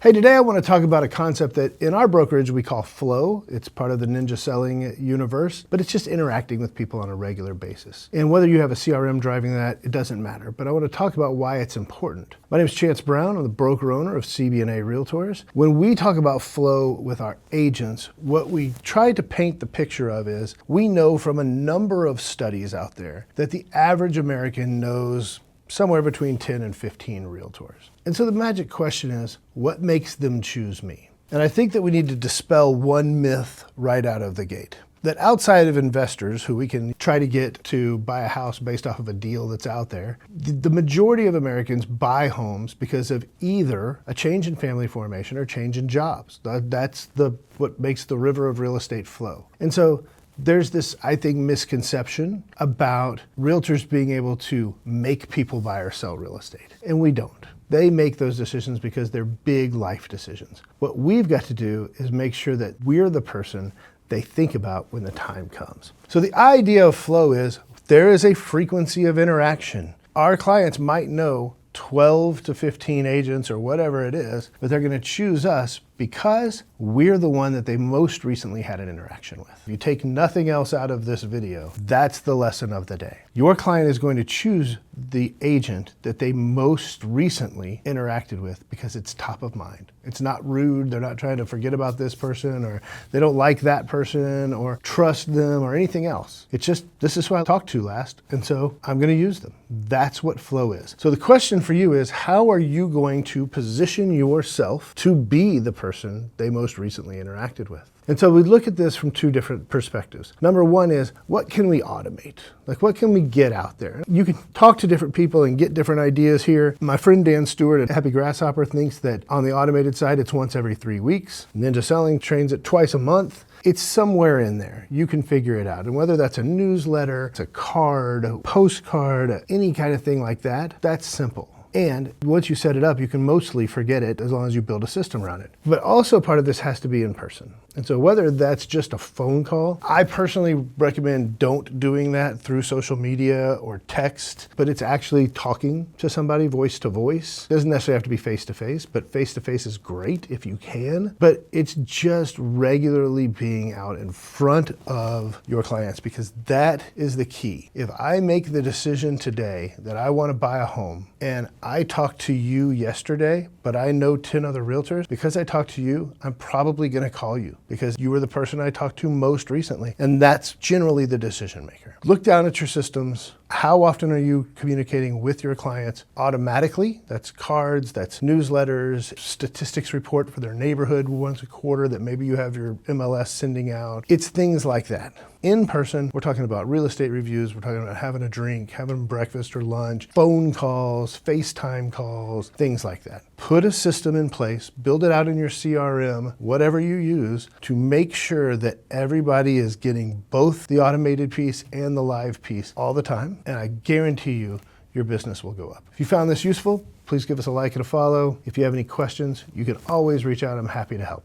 Hey, today I want to talk about a concept that in our brokerage we call flow. It's part of the ninja selling universe, but it's just interacting with people on a regular basis. And whether you have a CRM driving that, it doesn't matter. But I want to talk about why it's important. My name is Chance Brown. I'm the broker owner of CB&A Realtors. When we talk about flow with our agents, what we try to paint the picture of is we know from a number of studies out there that the average American knows somewhere between 10 and 15 realtors. And so the magic question is, what makes them choose me? And I think that we need to dispel one myth right out of the gate. That outside of investors who we can try to get to buy a house based off of a deal that's out there, the majority of Americans buy homes because of either a change in family formation or change in jobs. That's what makes the river of real estate flow. And so there's this, I think, misconception about realtors being able to make people buy or sell real estate. And we don't. They make those decisions because they're big life decisions. What we've got to do is make sure that we're the person they think about when the time comes. So the idea of flow is there is a frequency of interaction. Our clients might know 12 to 15 agents or whatever it is, but they're going to choose us because we're the one that they most recently had an interaction with. If you take nothing else out of this video, that's the lesson of the day. Your client is going to choose the agent that they most recently interacted with because it's top of mind. It's not rude. They're not trying to forget about this person, or they don't like that person or trust them or anything else. It's just, this is who I talked to last, and so I'm going to use them. That's what flow is. So the question for you is, how are you going to position yourself to be the person they most recently interacted with? And so we look at this from two different perspectives. Number one is, what can we automate? Like, what can we get out there? You can talk to different people and get different ideas here. My friend Dan Stewart at Happy Grasshopper thinks that on the automated side, it's once every 3 weeks. Ninja Selling trains it twice a month. It's somewhere in there. You can figure it out. And whether that's a newsletter, it's a card, a postcard, any kind of thing like that, that's simple. And once you set it up, you can mostly forget it as long as you build a system around it. But also part of this has to be in person. And so whether that's just a phone call, I personally recommend don't doing that through social media or text, but it's actually talking to somebody voice to voice. It doesn't necessarily have to be face to face, but face to face is great if you can. But it's just regularly being out in front of your clients, because that is the key. If I make the decision today that I want to buy a home and I talked to you yesterday, but I know 10 other realtors, because I talked to you, I'm probably going to call you because you were the person I talked to most recently. And that's generally the decision maker. Look down at your systems. How often are you communicating with your clients automatically? That's cards, that's newsletters, statistics report for their neighborhood once a quarter that maybe you have your MLS sending out. It's things like that. In person, we're talking about real estate reviews, we're talking about having a drink, having breakfast or lunch, phone calls, FaceTime calls, things like that. Put a system in place, build it out in your CRM, whatever you use, to make sure that everybody is getting both the automated piece and the live piece all the time. And I guarantee you, your business will go up. If you found this useful, please give us a like and a follow. If you have any questions, you can always reach out. I'm happy to help.